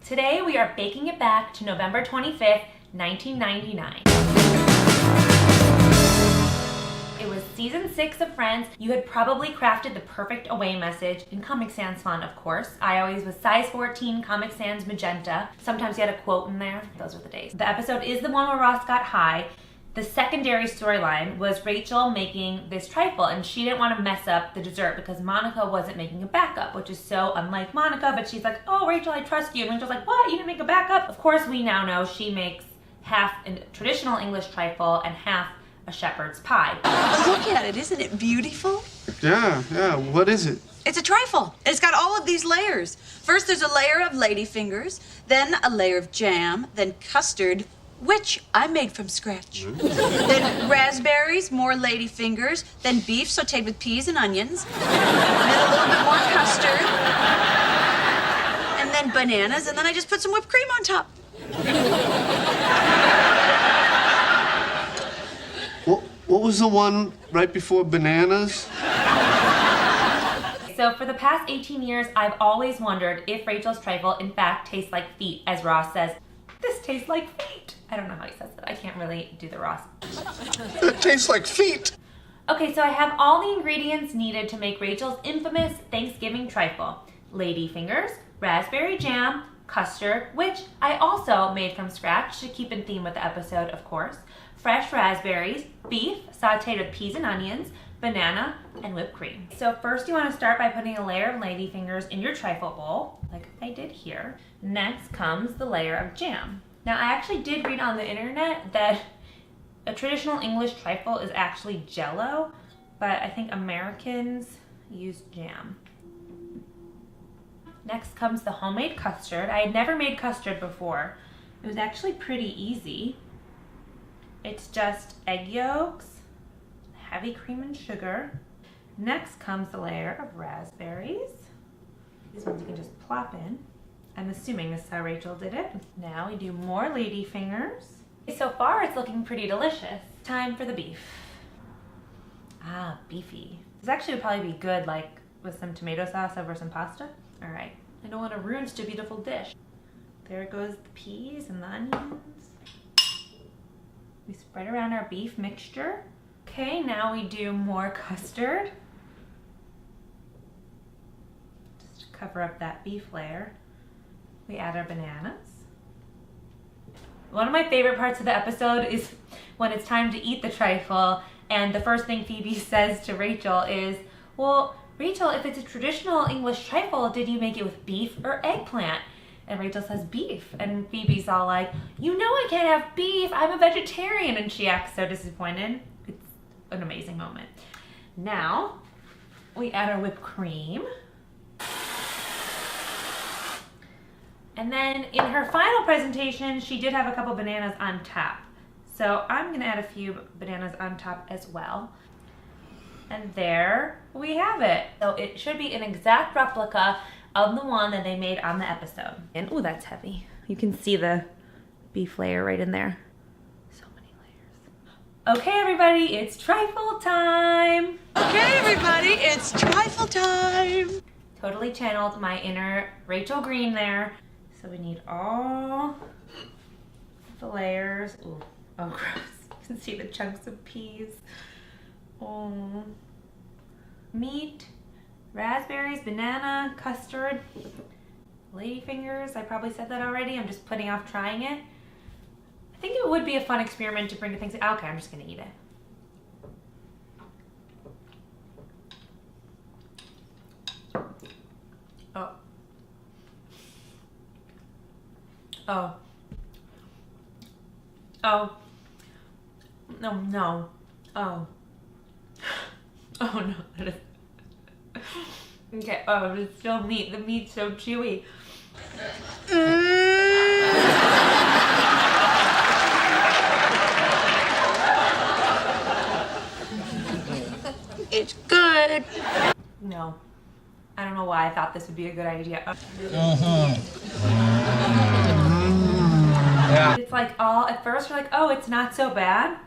Today we are baking it back to November 25th, 1999. It was season 6 of Friends. You had probably crafted the perfect away message in Comic Sans font, of course. I always was size 14, Comic Sans magenta. Sometimes you had a quote in there. Those were the days. The episode is the one where Ross got high. The secondary storyline was Rachel making this trifle, and she didn't want to mess up the dessert because Monica wasn't making a backup, which is so unlike Monica, but she's like, oh, Rachel, I trust you. And Rachel's like, what? You didn't make a backup? Of course, we now know she makes half a traditional English trifle and half a shepherd's pie. Look at it. Isn't it beautiful? Yeah. What is it? It's a trifle. It's got all of these layers. First, there's a layer of ladyfingers, then a layer of jam, then custard, which I made from scratch. Then raspberries, more ladyfingers, then beef sauteed with peas and onions, then a little bit more custard, and then bananas, and then I just put some whipped cream on top. What was the one right before bananas? So for the past 18 years, I've always wondered if Rachel's trifle in fact tastes like feet, as Ross says, this tastes like feet. I don't know how he says that. I can't really do the Ross. It tastes like feet. Okay, so I have all the ingredients needed to make Rachel's infamous Thanksgiving trifle. Ladyfingers, raspberry jam, custard, which I also made from scratch to keep in theme with the episode, of course, fresh raspberries, beef sauteed with peas and onions, banana, and whipped cream. So first you want to start by putting a layer of ladyfingers in your trifle bowl, like I did here. Next comes the layer of jam. Now I actually did read on the internet that a traditional English trifle is actually Jell-O, but I think Americans use jam. Next comes the homemade custard. I had never made custard before. It was actually pretty easy. It's just egg yolks, heavy cream and sugar. Next comes the layer of raspberries. These ones you can just plop in. I'm assuming this is how Rachel did it. Now we do more ladyfingers. So far it's looking pretty delicious. Time for the beef. Ah, beefy. This actually would probably be good like with some tomato sauce over some pasta. All right, I don't want to ruin such a beautiful dish. There goes the peas and the onions. We spread around our beef mixture. Okay, now we do more custard. Just to cover up that beef layer. We add our bananas. One of my favorite parts of the episode is when it's time to eat the trifle and the first thing Phoebe says to Rachel is, well, Rachel, if it's a traditional English trifle, did you make it with beef or eggplant? And Rachel says beef. And Phoebe's all like, you know I can't have beef, I'm a vegetarian. And she acts so disappointed. It's an amazing moment. Now, we add our whipped cream. And then in her final presentation, she did have a couple bananas on top. So I'm gonna add a few bananas on top as well. And there we have it. So it should be an exact replica of the one that they made on the episode. And ooh, that's heavy. You can see the beef layer right in there. So many layers. Okay, everybody, it's trifle time. Okay, everybody, it's trifle time. Totally channeled my inner Rachel Green there. So we need all the layers. Ooh, oh gross. You can see the chunks of peas. Oh. Meat, raspberries, banana, custard, ladyfingers. I probably said that already. I'm just putting off trying it. I think it would be a fun experiment to bring to things. Okay, I'm just gonna eat it. Oh. Oh. Oh. No. Oh. Oh no, that is... Okay, oh, it's still meat. The meat's so chewy. It's good. No. I don't know why I thought this would be a good idea. Yeah. It's like all, at first you're like, oh, it's not so bad.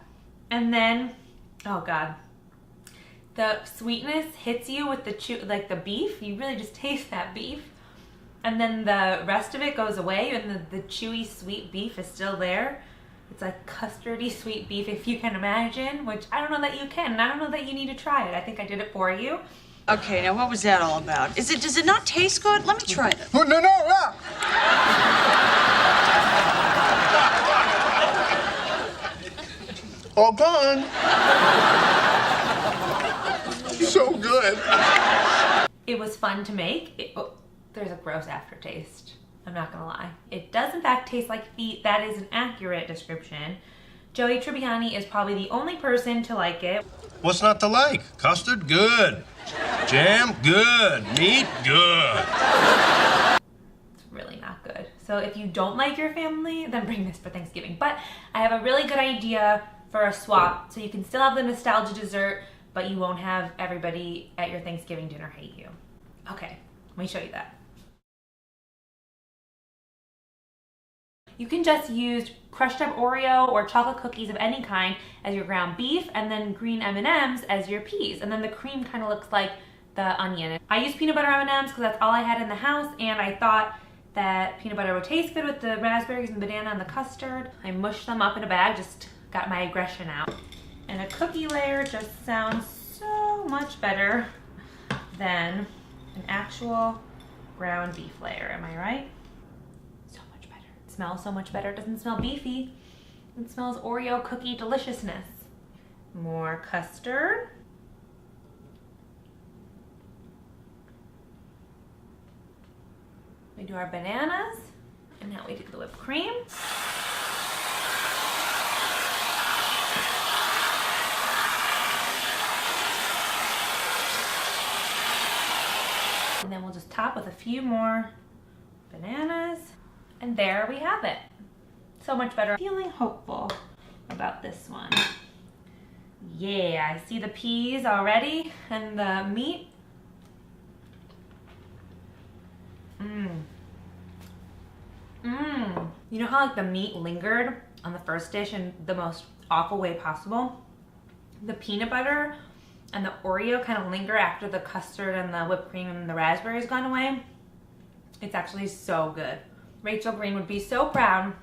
And then, oh God. The sweetness hits you with the like the beef. You really just taste that beef. and then the rest of it goes away, and the chewy sweet beef is still there. It's like custardy sweet beef, if you can imagine, which I don't know that you can, and I don't know that you need to try it. I think I did it for you. Okay, now what was that all about? Does it not taste good? Let me try it. Oh, no, yeah. All gone. So good. It was fun to make. There's a gross aftertaste. I'm not gonna lie. It does in fact taste like feet. That is an accurate description. Joey Tribbiani is probably the only person to like it. What's not to like? Custard, good. Jam, good. Meat, good. It's really not good. So if you don't like your family, then bring this for Thanksgiving. But I have a really good idea for a swap, so you can still have the nostalgia dessert, but you won't have everybody at your Thanksgiving dinner hate you. Okay, let me show you that. You can just use crushed up Oreo or chocolate cookies of any kind as your ground beef, and then green M&Ms as your peas. And then the cream kind of looks like the onion. I used peanut butter M&Ms because that's all I had in the house, and I thought that peanut butter would taste good with the raspberries and banana and the custard. I mushed them up in a bag, just got my aggression out. And a cookie layer just sounds so much better than an actual ground beef layer, am I right? Smells so much better. It doesn't smell beefy. It smells Oreo cookie deliciousness. More custard. We do our bananas, and now we do the whipped cream. And then we'll just top with a few more bananas. And there we have it. So much better. Feeling hopeful about this one. Yeah, I see the peas already and the meat. You know how like the meat lingered on the first dish in the most awful way possible? The peanut butter and the Oreo kind of linger after the custard and the whipped cream and the raspberries gone away. It's actually so good. Rachel Green would be so proud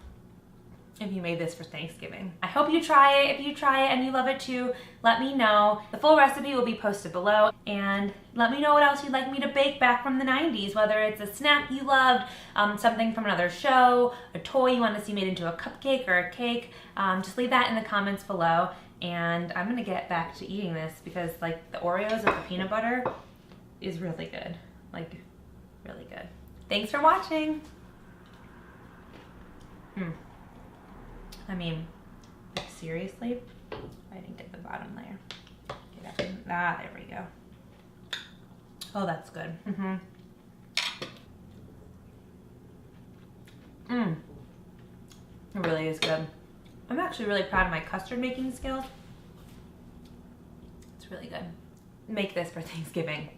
if you made this for Thanksgiving. I hope you try it. If you try it and you love it too, let me know. The full recipe will be posted below, and let me know what else you'd like me to bake back from the 90s, whether it's a snack you loved, something from another show, a toy you want to see made into a cupcake or a cake. Just leave that in the comments below, and I'm gonna get back to eating this because like the Oreos with the peanut butter is really good, like really good. Thanks for watching. I mean, like, seriously? I didn't get the bottom layer. There we go. Oh, that's good. It really is good. I'm actually really proud of my custard making skills. It's really good. Make this for Thanksgiving.